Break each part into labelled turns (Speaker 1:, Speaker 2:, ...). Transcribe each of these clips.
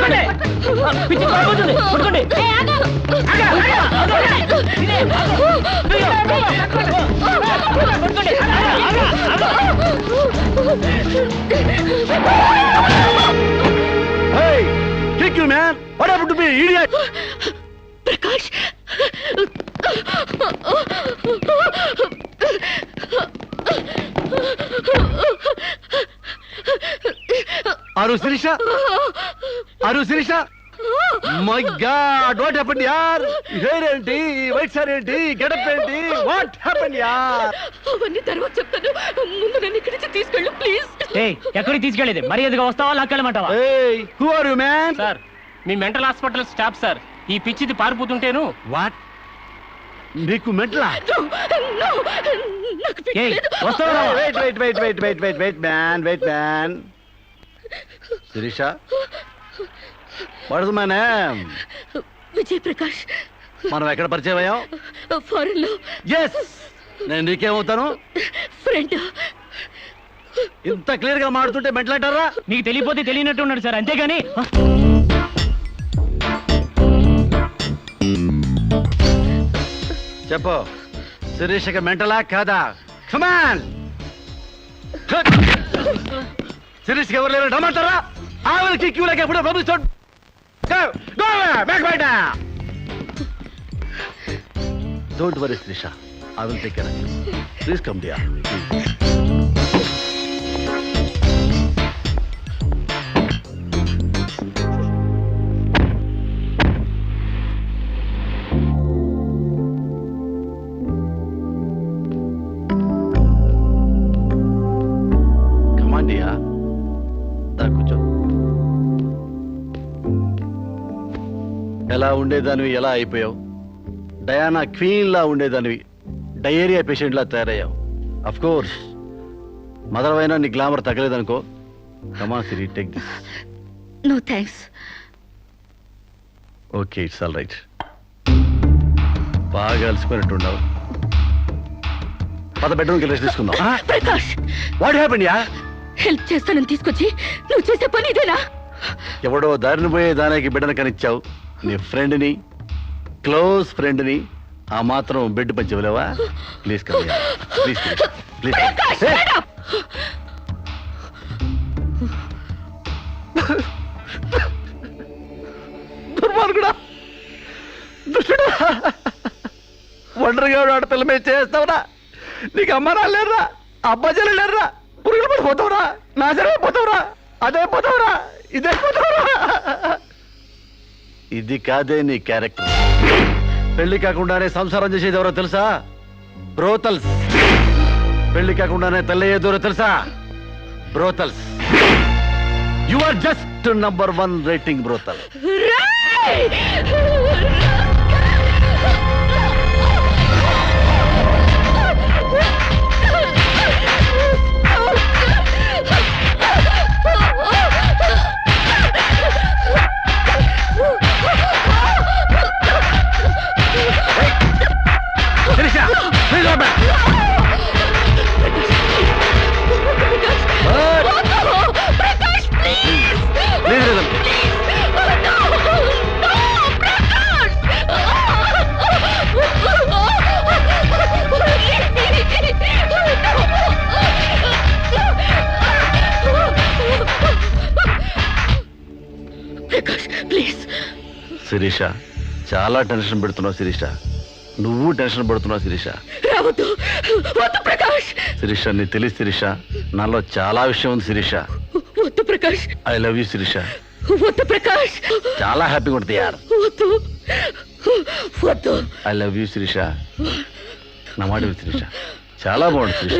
Speaker 1: Hey, kick you, man! What happened to me, idiot?
Speaker 2: Prakash!
Speaker 1: Are you Sirisha? Are you Sirisha? My God, what happened, yaar? Hair enti, white hair enti, get up enti, what happened, yaar?
Speaker 2: అవన్నీ తర్వాత చెప్తాను. ముందు నన్ను ఇక్కడి నుంచి తీసుకెళ్ళు please.
Speaker 3: ఎక్కడికి తీసుకెళ్ళేది? మర్యాదగా వస్తావా లాక్కెళ్ళమంటావా?
Speaker 1: Hey, who are you, man?
Speaker 3: Sir me mental hospital staff sir. ఈ పిచ్చిది పారిపోతుంటేను.
Speaker 1: What? నీకు మెంటలా?
Speaker 3: వస్తావా?
Speaker 1: Wait, man. Sirisha? What is my name?
Speaker 2: Vijay Prakash.
Speaker 1: మనం ఎక్కడ పరిచయం అయ్యాం?
Speaker 2: ఫారెన్ లో.
Speaker 1: Yes. నేను నీకేమవుతాను?
Speaker 2: ఫ్రెండ్.
Speaker 1: ఇంత క్లియర్ గా మాడుతుంటే మెంటల్ అంటారా?
Speaker 3: మీకు తెలియపోతే తెలియనట్టు ఉన్నాడు సార్, అంతేగాని.
Speaker 1: చెప్పు, శిరీషకి మెంటలా కాదా? కమాన్. శిరీష్కి ఎవరు లేరు రమ్మంటారా? ఆవిడకి క్యూలకి ఎప్పుడో పంపిస్తాడు. Don't worry Shirisha, I will take care of you. Please come, dear. Come on, dear. దా కూర్చో. ఎలా ఉండేదానివి ఎలా అయిపోయావు? డయానా క్వీన్ లా ఉండేదానివి డయేరియా పేషెంట్ లా తయారయ్యావు. అఫ్ కోర్స్ మదర్ అయినా నీ గ్లామర్ తగ్గలేదనుకో. Come on Siri, take this.
Speaker 2: No thanks.
Speaker 1: Okay, it's all right. బాగా అలసిపోయినట్టున్నావు. పద బెడ్రూమ్కి రెస్ట్ తీసుకుందాం.
Speaker 2: ప్రకాష్,
Speaker 1: వాట్ హ్యాపెండ్ యా?
Speaker 2: హెల్ప్ చేస్తానని తీసుకొచ్చి నువ్వు చేసే పని ఇదేనా?
Speaker 1: ఎవడో దారిని పోయే దానికి బిడ్డను కనిచ్చావు. నీ ఫ్రెండ్ని, క్లోజ్ ఫ్రెండ్ని ఆ మాత్రం బెడ్ పంచవలేవా? Please come here. Please please. దుర్మార్గుడా, దుష్టుడా, ఒంటరిగా ఆడపిల్ల మీద చేస్తావురా? నీకు అమ్మ రాలేరురా, అబ్బాజలు లేరురా, పురుగులు పడిపోతావురా, నాశనమైపోతావురా, అదైపోతావురా, ఇదైపోతావురా. ఇది కాదే నీ క్యారెక్టర్. పెళ్లి కాకుండానే సంసారం చేసేది ఎవరో తెలుసా? బ్రోతల్స్. పెళ్లి కాకుండానే తల్లయ్యేదెవరో తెలుసా? Brothels. You are just number 1 rating brothel. Shirisha, చాలా టెన్షన్ పెడుతున్నావు శిరీష. నువ్వు టెన్షన్ పడుతున్నావు శిరీష. శిరీష, నీ తెలియదు శిరీష, నాలో చాలా విషయం ఉంది Shirisha. I love you Shirisha. చాలా హ్యాపీగా ఉంటుంది యార్. I love you Shirisha. నా మాట విను శిరీష, చాలా బాగుంది శిరీష.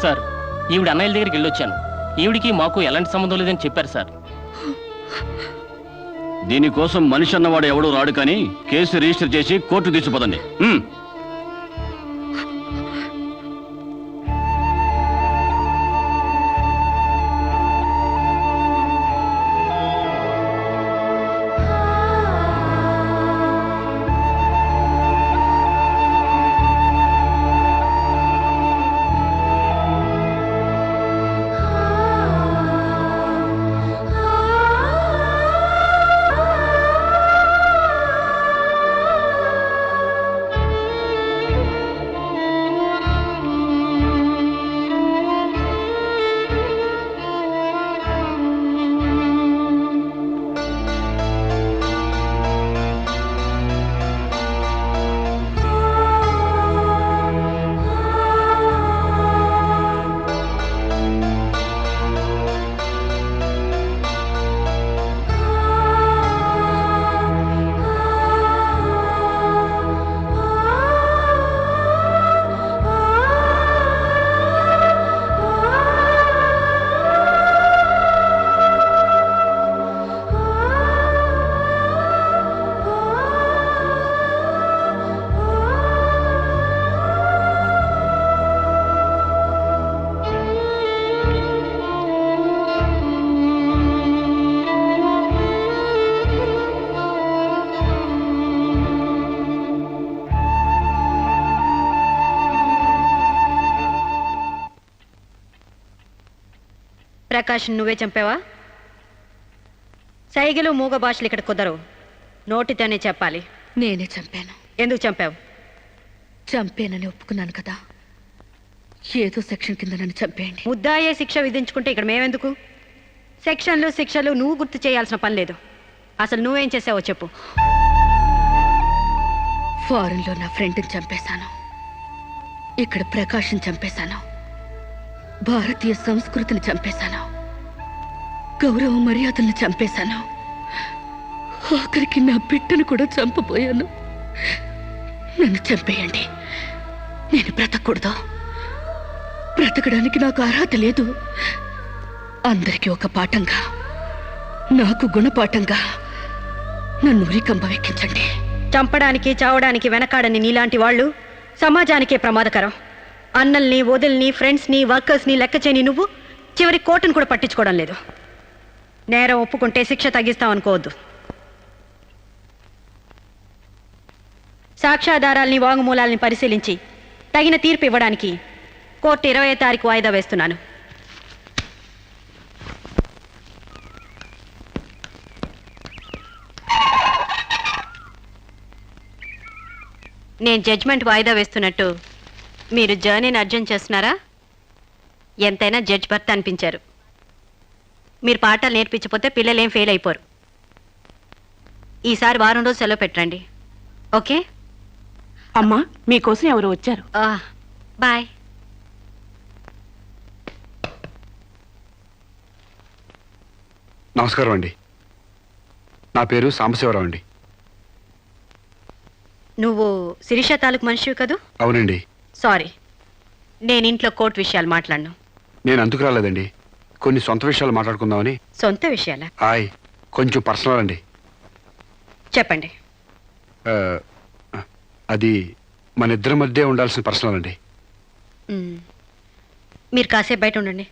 Speaker 3: సార్ ఈవిడ అన్నయ్య దగ్గరికి వెళ్ళొచ్చాను. ఈవిడికి మాకు ఎలాంటి సంబంధం లేదని చెప్పారు సార్.
Speaker 4: దీనికోసం మనిషి అన్నవాడు ఎవడూ రాడు, కానీ కేసు రిజిస్టర్ చేసి కోర్టు తీసుకుపోదండి.
Speaker 5: ప్రకాష్ నువ్వే చంపావా? సైగలు మూగ భాషలు ఇక్కడ కుదరవు, నోటితోనే చెప్పాలి.
Speaker 2: నేనే చంపాను.
Speaker 5: ఎందుకు చంపావు?
Speaker 2: చంపానని ఒప్పుకున్నాను కదా, ఏదో సెక్షన్ కింద నన్ను చంపేయండి.
Speaker 5: ముద్దాయే శిక్ష విధించుకుంటే ఇక్కడ మేమెందుకు? సెక్షన్లు శిక్షలు నువ్వు గుర్తు చేయాల్సిన పని లేదు. అసలు నువ్వేం చేసావో చెప్పు.
Speaker 2: ఫారెన్లో నా ఫ్రెండ్ని చంపేశాను, ఇక్కడ ప్రకాష్ని చంపేశాను, భారతీయ సంస్కృతిని చంపేశాను, గౌరవ మర్యాదల్ని చంపేశాను, ఆఖరికి నా బిడ్డను కూడా చంపబోయాను. నన్ను చంపేయండి, నేను బ్రతకూడదు. బ్రతకడానికి నాకు అర్హత లేదు. అందరికీ ఒక పాఠంగా, నాకు గుణపాఠంగా నన్ను ఉరికంబ ఎక్కించండి.
Speaker 5: చంపడానికి చావడానికి వెనకాడని నీలాంటి వాళ్ళు సమాజానికే ప్రమాదకరం. అన్నల్ని, వదిల్ని, ఫ్రెండ్స్ని, వర్కర్స్ని లెక్క చేయని నువ్వు చివరి కోర్టును కూడా పట్టించుకోవడం లేదు. నేరం ఒప్పుకుంటే శిక్ష తగ్గిస్తాం అనుకోవద్దు. సాక్ష్యాధారాల్ని, వాంగ్మూలాల్ని పరిశీలించి తగిన తీర్పు ఇవ్వడానికి కోర్టు 20వ తారీఖు వాయిదా వేస్తున్నాను. నేను జడ్జ్మెంట్ వాయిదా వేస్తున్నట్టు మీరు జర్నీని అర్జెంట్ చేస్తున్నారా? ఎంతైనా జడ్జ్ భర్త అనిపించారు. మీరు పాఠాలు నేర్పించకపోతే పిల్లలేం ఫెయిల్ అయిపోరు. ఈసారి వారం రోజు సెలవు పెట్టండి, ఓకే?
Speaker 2: అమ్మా, మీకోసం ఎవరు వచ్చారు.
Speaker 5: బాయ్.
Speaker 6: నమస్కారం అండి, నా పేరు సాంబశివరావు అండి.
Speaker 5: నువ్వు శిరీష తాలూకు మనిషివి కదూ?
Speaker 6: అవునండి.
Speaker 5: సారీ, నేను ఇంట్లో కోర్టు విషయాలు మాట్లాడను.
Speaker 6: నేను అందుకు రాలేదండి, కొన్ని సొంత విషయాలు మాట్లాడుకుందామని.
Speaker 5: సొంత విషయాలా?
Speaker 6: హాయ్, కొంచెం పర్సనల్ అండి.
Speaker 5: చెప్పండి.
Speaker 6: అది మన ఇద్దరి మధ్య ఉండాల్సిన పర్సనల్ అండి.
Speaker 5: మీరు కాసేపు బయట ఉండండి.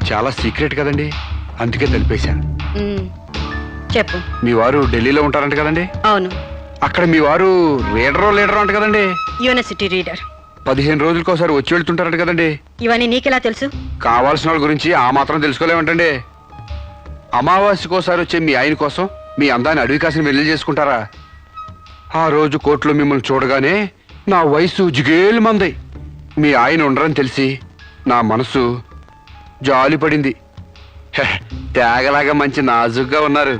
Speaker 6: చాలా సీక్రెట్ కదండి, అందుకే తెలిపేశా.
Speaker 5: చెప్పు.
Speaker 6: మీ వారు ఢిల్లీలో ఉంటారంట కదండి?
Speaker 5: అవును.
Speaker 6: అక్కడ మీ వారు లీడర్ అంట కదండి?
Speaker 5: University reader.
Speaker 6: 15 రోజులకోసారి వచ్చి వెళ్తుంటారంట కదండి?
Speaker 5: ఇవన్నీ నీకెలా తెలుసు?
Speaker 6: కావాల్సిన వాళ్ళ గురించి ఆ మాత్రం తెలుసుకోలేమంటండి. అమావాస్యకోసారి వచ్చే మీ ఆయన కోసం మీ అందాన్ని అడవి కాసిన వెళ్ళి చేసుకుంటారా? ఆ రోజు కోర్టులో మిమ్మల్ని చూడగానే నా వయసు జిగేలు మంది. మీ ఆయన ఉండరని తెలిసి నా మనసు జాలి పడింది. తేగలాగా మంచి నాజుగ్గా ఉన్నారు.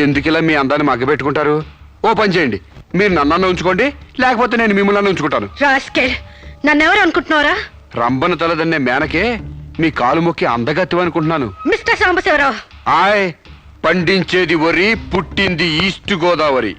Speaker 6: ఎందుకిలా మీ అందాన్ని మగ్గబెట్టుకుంటారు? ఓ పని చేయండి, మీరు నన్ను ఉంచుకోండి, లేకపోతే నేను మిమ్మల్ని ఉంచుకుంటాను.
Speaker 5: నన్నెవరు అనుకుంటున్నారా?
Speaker 6: రంబను తలదన్నే మేనకే మీ కాలు మొక్కి అందగత్యం అనుకుంటున్నాను.
Speaker 5: మిస్టర్ సాంబశివరావు,
Speaker 6: ఆయ్, పండించేది వరి, పుట్టింది ఈస్ట్ గోదావరి.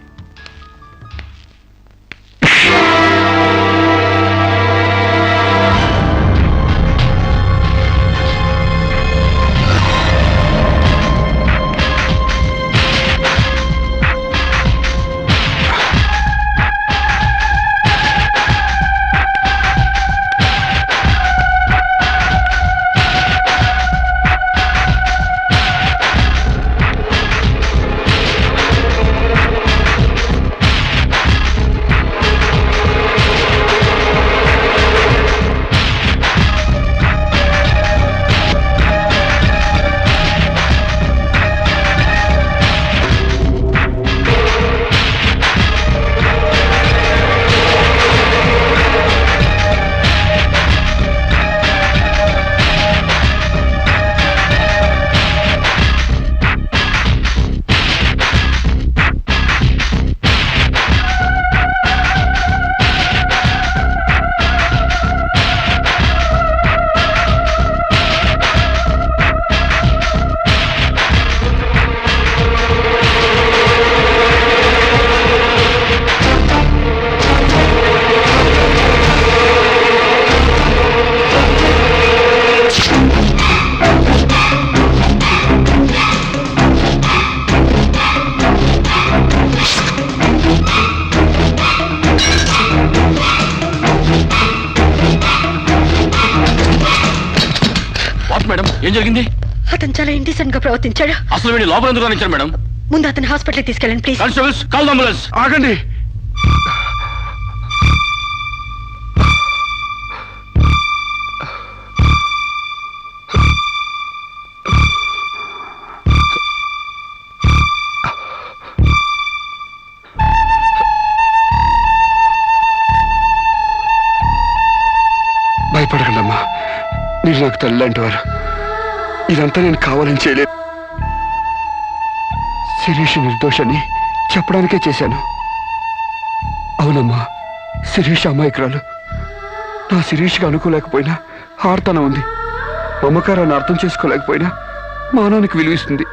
Speaker 4: మేడం, ఏం జరిగింది?
Speaker 5: అతను చాలా ఇండిసెంట్ గా ప్రవర్తించాడు.
Speaker 4: అసలు వీడిని లోపల ఎందుకు రానిచ్చారు మేడం?
Speaker 5: ముందు అతను హాస్పిటల్ తీసుకెళ్ళండి ప్లీజ్.
Speaker 4: Constables, call ambulance.
Speaker 6: ఆగండి. భయపడకండి అమ్మా, మీరు నాకు తల్లి లాంటి వారు. ఇదంతా నేను కావాలని చేయలేదు. శిరీష్ నిర్దోషని చెప్పడానికే చేశాను. అవునమ్మా, శిరీష్ అమాయకురాలు. నా శిరీష్కి అనుకోలేకపోయినా ఆర్తన ఉంది. మమకారాన్ని అర్థం చేసుకోలేకపోయినా మానవానికి విలువిస్తుంది.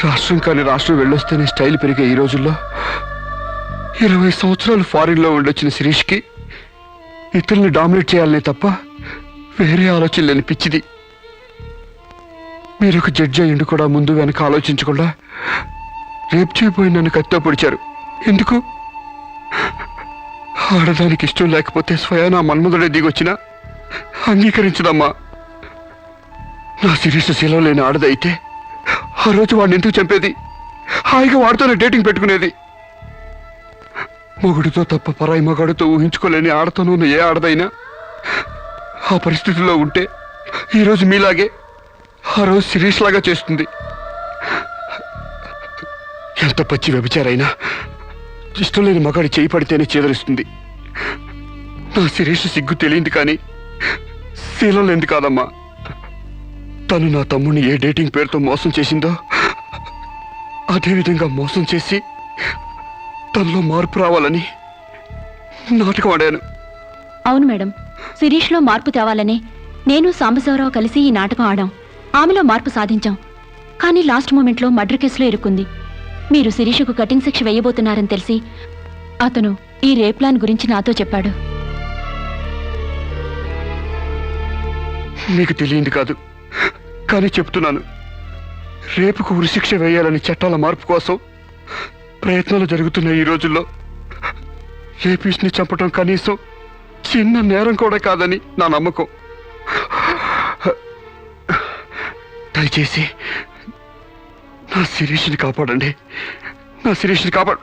Speaker 6: రాష్ట్రం కాని రాష్ట్రం వెళ్ళొస్తేనే స్టైల్ పెరిగే ఈ రోజుల్లో 20 సంవత్సరాలు ఫారిన్లో ఉండొచ్చిన శిరీష్కి ఇతరుల్ని డామినేట్ చేయాలనే తప్ప వేరే ఆలోచన లేని పిచ్చిది. మీరు ఒక జడ్జి అయ్యిండు కూడా ముందు వెనక ఆలోచించకుండా రేపు చేయబోయి నన్ను కత్తితో పొడిచారు. ఎందుకు? ఆడదానికి ఇష్టం లేకపోతే స్వయానా మన్మధుడే దిగొచ్చినా అంగీకరించదమ్మా. నా శిరీష శీలం లేని ఆడదైతే ఆ రోజు వాడిని ఎందుకు చంపేది? హాయిగా వాడితోనే డేటింగ్ పెట్టుకునేది. మొగుడితో తప్ప పరాయి మగాడితో ఊహించుకోలేని ఆడతోనూ ఉన్న ఏ ఆడదైనా ఆ పరిస్థితిలో ఉంటే ఈరోజు మీలాగే ఆ రోజు శిరీష్ లాగా చేస్తుంది. ఎంత పచ్చి వ్యభిచారైనా ఇష్టం లేని మగాడి చేయి పడితేనే చేదరిస్తుంది. నా శిరీష్ సిగ్గు తెలియంది కానీ శీలం లేనిది కాదమ్మా. తను నా తమ్ముడిని ఏ డేటింగ్ పేరుతో మోసం చేసిందో అదేవిధంగా మోసం చేసి తనలో మార్పు రావాలని నాటకం ఆడాను.
Speaker 7: అవును మేడం, శిరీష్లో మార్పు తేవాలని నేను సాంబశివరావు కలిసి ఈ నాటకం ఆడాం. ఆమెలో మార్పు సాధించాం. కానీ లాస్ట్ మూమెంట్లో మర్డర్ కేసులో ఇరుక్కుంది. మీరు శిరీషకు కటింగ్ శిక్ష వేయబోతున్నారని తెలిసి అతను ఈ రేప్ ప్లాన్ గురించి నాతో చెప్పాడు.
Speaker 6: మీకు తెలియంది కాదు, కానీ చెప్తున్నాను. రేపుకు ఉరిశిక్ష వేయాలని చట్టాల మార్పు కోసం ప్రయత్నాలు జరుగుతున్న ఈ రోజుల్లో రేపిస్ట్ని చంపటం కనీసం చిన్న నేరం కూడా కాదని నా నమ్మకం. దయచేసి నా శిరీష్ని కాపాడండి. నా శిరీష్ని కాపాడు.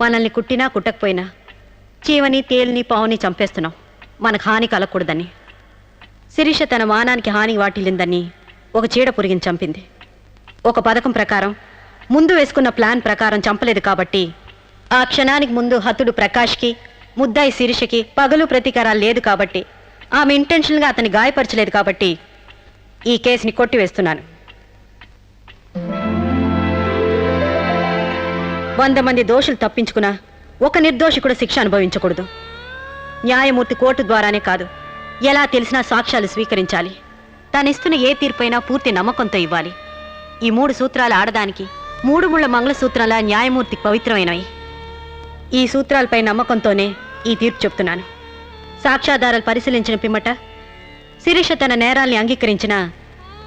Speaker 5: మనల్ని కుట్టినా కుట్టకపోయినా చీవని తేలిని పావుని చంపేస్తున్నాం మనకు హాని కలగకూడదని. శిరీష తన మానానికి హాని వాటిల్లిందని ఒక చీడ పురిగిని చంపింది. ఒక పథకం ప్రకారం ముందు వేసుకున్న ప్లాన్ ప్రకారం చంపలేదు కాబట్టి ఆ క్షణానికి ముందు హతుడు ప్రకాష్కి ముద్దాయి శిరీషకి పగలు ప్రతీకారాలు లేదు కాబట్టి ఆమె ఇంటెన్షన్గా అతన్ని గాయపరచలేదు కాబట్టి ఈ కేసుని కొట్టివేస్తున్నాను. 100 మంది దోషులు తప్పించుకున్నా ఒక నిర్దోషి కూడా శిక్ష అనుభవించకూడదు. న్యాయమూర్తి కోర్టు ద్వారానే కాదు, ఎలా తెలిసినా సాక్ష్యాలు స్వీకరించాలి. తానిస్తున్న ఏ తీర్పైనా పూర్తి నమ్మకంతో ఇవ్వాలి. ఈ 3 సూత్రాలు ఆడదానికి 3 ముళ్ళ మంగళసూత్రాల న్యాయమూర్తి పవిత్రమైనవి. ఈ సూత్రాలపై నమ్మకంతోనే ఈ తీర్పు చెప్తున్నాను. సాక్ష్యాధారాలు పరిశీలించిన పిమ్మట శిరీష తన నేరాల్ని అంగీకరించిన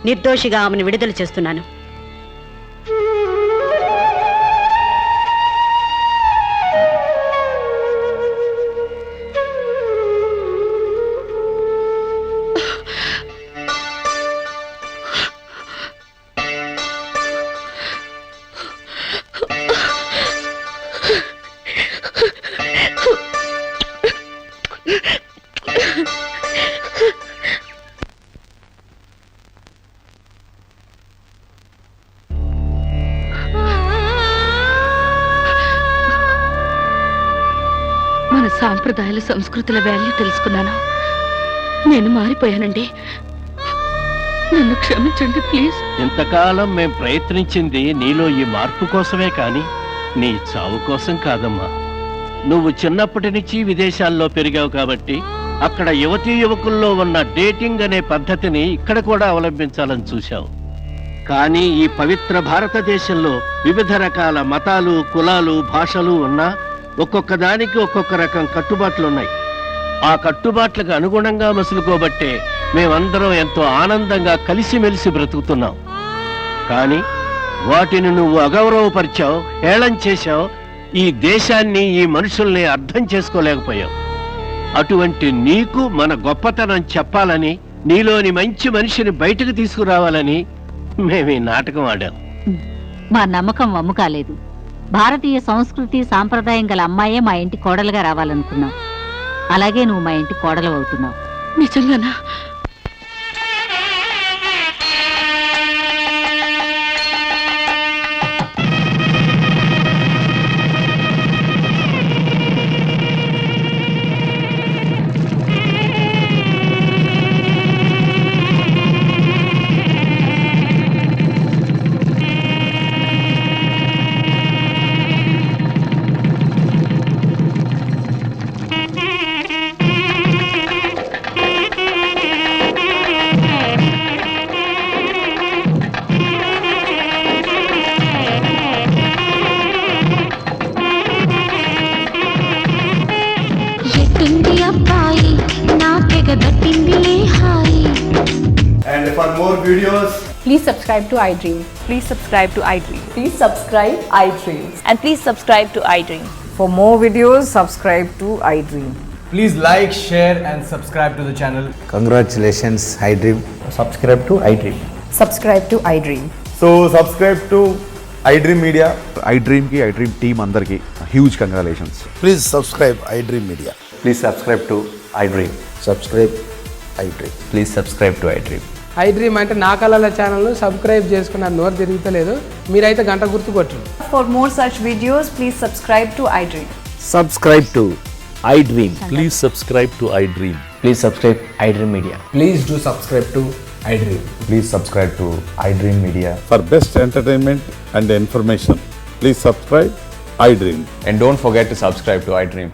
Speaker 5: నిర్దోషిగా ఆమెను విడుదల చేస్తున్నాను.
Speaker 2: మన సాంప్రదాయాల సంస్కృతుల వాల్యూ తెలుసుకున్నాను. నేను మారిపోయానండి. నన్ను క్షమించండి ప్లీజ్.
Speaker 3: ఇంతకాలం మేం ప్రయత్నించింది నీలో ఈ మార్పు కోసమే కాని నీ చావు కోసం కాదమ్మా. నువ్వు చిన్నప్పటి నుంచి విదేశాల్లో పెరిగావు కాబట్టి అక్కడ యువతీ యువకుల్లో ఉన్న డేటింగ్ అనే పద్ధతిని ఇక్కడ కూడా అవలంబించాలని చూశావు. కానీ ఈ పవిత్ర భారతదేశంలో వివిధ రకాల మతాలు, కులాలు, భాషలు ఉన్నా ఒక్కొక్క దానికి ఒక్కొక్క రకం కట్టుబాట్లున్నాయి. ఆ కట్టుబాట్లకు అనుగుణంగా మసులుకోబట్టే మేమందరం ఎంతో ఆనందంగా కలిసిమెలిసి బ్రతుకుతున్నాం. కానీ వాటిని నువ్వు అగౌరవపరిచావు, హేళన చేశావు. ఈ దేశాన్ని, ఈ మనుషుల్ని అర్థం చేసుకోలేకపోయావు. అటువంటి నీకు మన గొప్పతనం చెప్పాలని, నీలోని మంచి మనిషిని బయటకు తీసుకురావాలని మేము ఈ నాటకం ఆడాం.
Speaker 8: మా నమ్మకం వమ్ము కాలేదు. భారతీయ సంస్కృతి సాంప్రదాయం గల అమ్మాయే మా ఇంటి కోడలుగా రావాలనుకున్నాం. అలాగే నువ్వు మా ఇంటి కోడలు అవుతున్నావు.
Speaker 2: నిజంగానా?
Speaker 9: And for more videos,
Speaker 10: please subscribe to iDream.
Speaker 11: Please subscribe to iDream.
Speaker 10: Please subscribe iDream.
Speaker 11: And please subscribe to iDream.
Speaker 10: For more videos, subscribe to iDream.
Speaker 9: please like, share and subscribe to the channel.
Speaker 12: Congratulations, iDream.
Speaker 9: Subscribe to iDream.
Speaker 10: Subscribe to iDream.
Speaker 9: So subscribe to iDream Media.
Speaker 12: iDream ki iDream team andarki huge congratulations.
Speaker 13: Please subscribe iDream Media.
Speaker 12: Please subscribe to iDream.
Speaker 13: Subscribe iDream.
Speaker 12: Please subscribe to iDream.
Speaker 10: iDream అంటే నా కళల channel subscribe చేసుకున్న నోరు తిరుగుతలేదు. మీరైతే గంట గుర్తు కొట్టండి.
Speaker 11: For more such videos, please subscribe to iDream.
Speaker 12: Subscribe to iDream.
Speaker 13: Please subscribe to iDream.
Speaker 12: Please subscribe iDream Media.
Speaker 9: Please do subscribe to iDream.
Speaker 12: Please subscribe to iDream Media.
Speaker 13: For best entertainment and information, please subscribe iDream.
Speaker 12: And don't forget to subscribe to iDream.